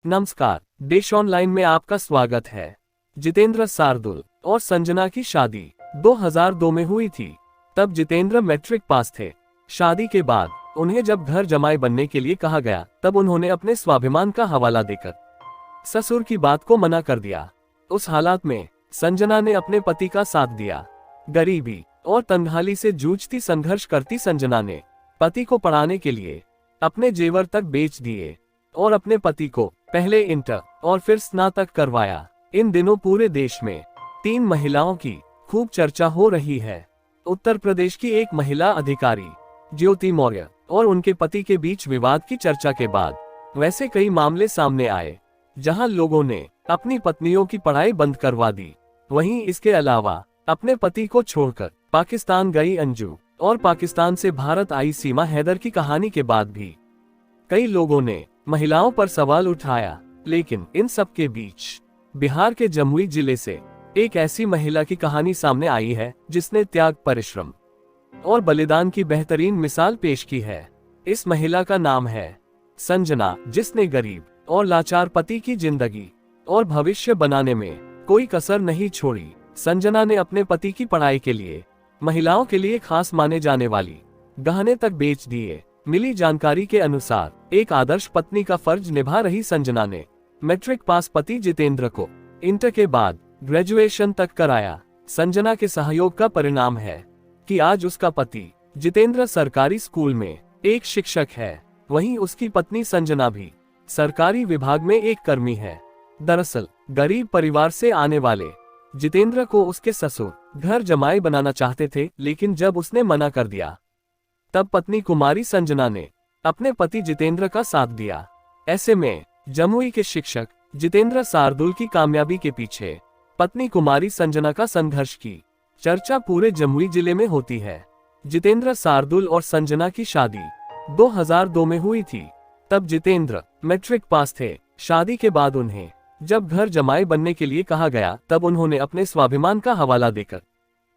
नमस्कार, देश ऑनलाइन में आपका स्वागत है। जितेंद्र शार्दुल और संजना की शादी 2002 में हुई थी। तब जितेंद्र मैट्रिक पास थे। शादी के बाद उन्हें जब घर जमाई बनने के लिए कहा गया, तब उन्होंने अपने स्वाभिमान का हवाला देकर ससुर की बात को मना कर दिया। उस हालात में संजना ने अपने पति का साथ दिया। गरीबी और तंगहाली से जूझती संघर्ष करती संजना ने पति को पढ़ाने के लिए अपने जेवर तक बेच दिए और अपने पति को पहले इंटर और फिर स्नातक करवाया। इन दिनों पूरे देश में 3 महिलाओं की खूब चर्चा हो रही है। उत्तर प्रदेश की एक महिला अधिकारी ज्योति मौर्य और उनके पति के बीच विवाद की चर्चा के बाद वैसे कई मामले सामने आए, जहां लोगों ने अपनी पत्नियों की पढ़ाई बंद करवा दी। वहीं इसके अलावा अपने पति को छोड़कर पाकिस्तान गई अंजू और पाकिस्तान से भारत आई सीमा हैदर की कहानी के बाद भी कई लोगों ने महिलाओं पर सवाल उठाया। लेकिन इन सब के बीच बिहार के जमुई जिले से एक ऐसी महिला की कहानी सामने आई है, जिसने त्याग, परिश्रम और बलिदान की बेहतरीन मिसाल पेश की है। इस महिला का नाम है संजना, जिसने गरीब और लाचार पति की जिंदगी और भविष्य बनाने में कोई कसर नहीं छोड़ी। संजना ने अपने पति की पढ़ाई के लिए महिलाओं के लिए खास माने जाने वाली गहने तक बेच दिए। मिली जानकारी के अनुसार एक आदर्श पत्नी का फर्ज निभा रही संजना ने मैट्रिक पास पति जितेंद्र को इंटर के बाद ग्रेजुएशन तक कराया। संजना के सहयोग का परिणाम है कि आज उसका पति जितेंद्र सरकारी स्कूल में एक शिक्षक है। वहीं उसकी पत्नी संजना भी सरकारी विभाग में एक कर्मी है। दरअसल गरीब परिवार से आने वाले जितेंद्र को उसके ससुर घर जमाई बनाना चाहते थे, लेकिन जब उसने मना कर दिया, तब पत्नी कुमारी संजना ने अपने पति जितेंद्र का साथ दिया। ऐसे में जमुई के शिक्षक जितेंद्र शार्दुल की कामयाबी के पीछे पत्नी कुमारी संजना का संघर्ष की चर्चा पूरे जमुई जिले में होती है। जितेंद्र शार्दुल और संजना की शादी 2002 में हुई थी। तब जितेंद्र मैट्रिक पास थे। शादी के बाद उन्हें जब घर जमाई बनने के लिए कहा गया, तब उन्होंने अपने स्वाभिमान का हवाला देकर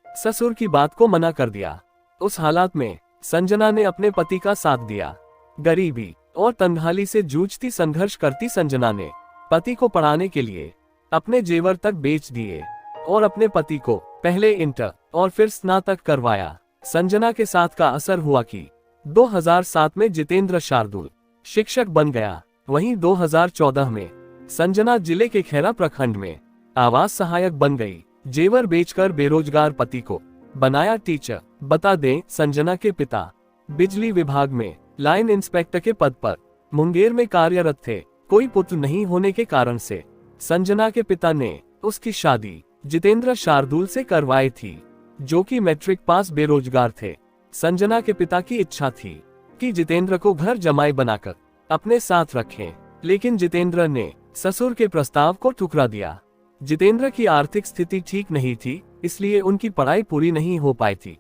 ससुर की बात को मना कर दिया। उस हालात में संजना ने अपने पति का साथ दिया। गरीबी और तंगहाली से जूझती संघर्ष करती संजना ने पति को पढ़ाने के लिए अपने जेवर तक बेच दिए और अपने पति को पहले इंटर और फिर स्नातक करवाया। संजना के साथ का असर हुआ कि 2007 में जितेंद्र शार्दुल शिक्षक बन गया। वहीं 2014 में संजना जिले के खैरा प्रखंड में आवास सहायक बन गई। जेवर बेचकर बेरोजगार पति को बनाया टीचर। बता दें, संजना के पिता बिजली विभाग में लाइन इंस्पेक्टर के पद पर मुंगेर में कार्यरत थे। कोई पुत्र नहीं होने के कारण से संजना के पिता ने उसकी शादी जितेंद्र शार्दुल से करवाई थी, जो कि मैट्रिक पास बेरोजगार थे। संजना के पिता की इच्छा थी कि जितेंद्र को घर जमाई बनाकर अपने साथ रखें, लेकिन जितेंद्र ने ससुर के प्रस्ताव को ठुकरा दिया। जितेंद्र की आर्थिक स्थिति ठीक नहीं थी, इसलिए उनकी पढ़ाई पूरी नहीं हो पाई थी,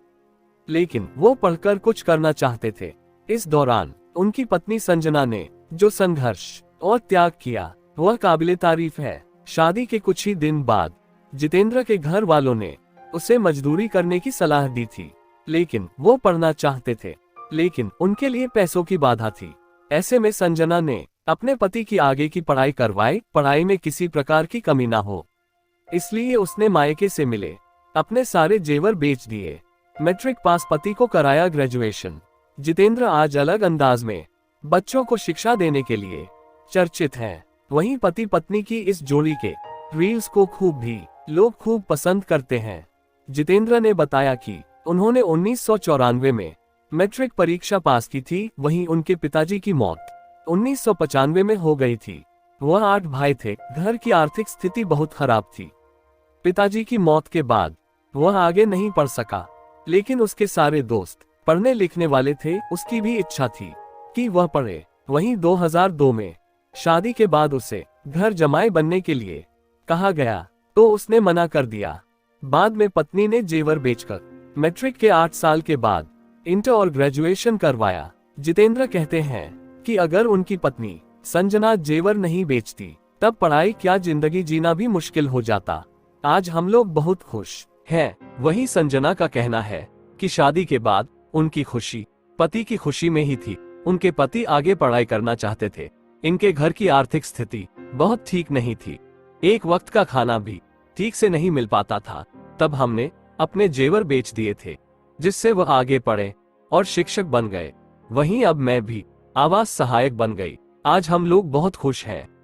लेकिन वो पढ़कर कुछ करना चाहते थे। इस दौरान उनकी पत्नी संजना ने जो संघर्ष और त्याग किया, वह काबिले तारीफ है। शादी के कुछ ही दिन बाद जितेंद्र के घर वालों ने उसे मजदूरी करने की सलाह दी थी, लेकिन वो पढ़ना चाहते थे, लेकिन उनके लिए पैसों की बाधा थी। ऐसे में संजना ने अपने पति की आगे की पढ़ाई करवाई, पढ़ाई में किसी प्रकार की कमी ना हो, इसलिए उसने मायके से मिले अपने सारे जेवर बेच दिए। मैट्रिक पास पति को कराया ग्रेजुएशन। जितेंद्र आज अलग अंदाज में बच्चों को शिक्षा देने के लिए चर्चित हैं। वहीं पति पत्नी की इस जोड़ी के रील्स को लोग खूब पसंद करते हैं। जितेंद्र ने बताया कि उन्होंने 1994 में मैट्रिक परीक्षा पास की थी। वहीं उनके पिताजी की मौत 1995 में हो गई थी। वह 8 भाई थे। घर की आर्थिक स्थिति बहुत खराब थी। पिताजी की मौत के बाद वह आगे नहीं पढ़ सका, लेकिन उसके सारे दोस्त पढ़ने लिखने वाले थे। उसकी भी इच्छा थी कि वह पढ़े। वहीं 2002 में शादी के बाद उसे घर जमाई बनने के लिए कहा गया, तो उसने मना कर दिया। बाद में पत्नी ने जेवर बेचकर मैट्रिक के 8 साल के बाद इंटर और ग्रेजुएशन करवाया। जितेंद्र कहते हैं कि अगर उनकी पत्नी संजना जेवर नहीं बेचती, तब पढ़ाई क्या, जिंदगी जीना भी मुश्किल हो जाता। आज हम लोग बहुत खुश हैं। वहीं संजना का कहना है कि शादी के बाद उनकी खुशी पति की खुशी में ही थी। उनके पति आगे पढ़ाई करना चाहते थे। इनके घर की आर्थिक स्थिति बहुत ठीक नहीं थी। एक वक्त का खाना भी ठीक से नहीं मिल पाता था। तब हमने अपने जेवर बेच दिए थे, जिससे वह आगे पढ़े और शिक्षक बन गए। वहीं अब मैं भी आवास सहायक बन गई। आज हम लोग बहुत खुश हैं।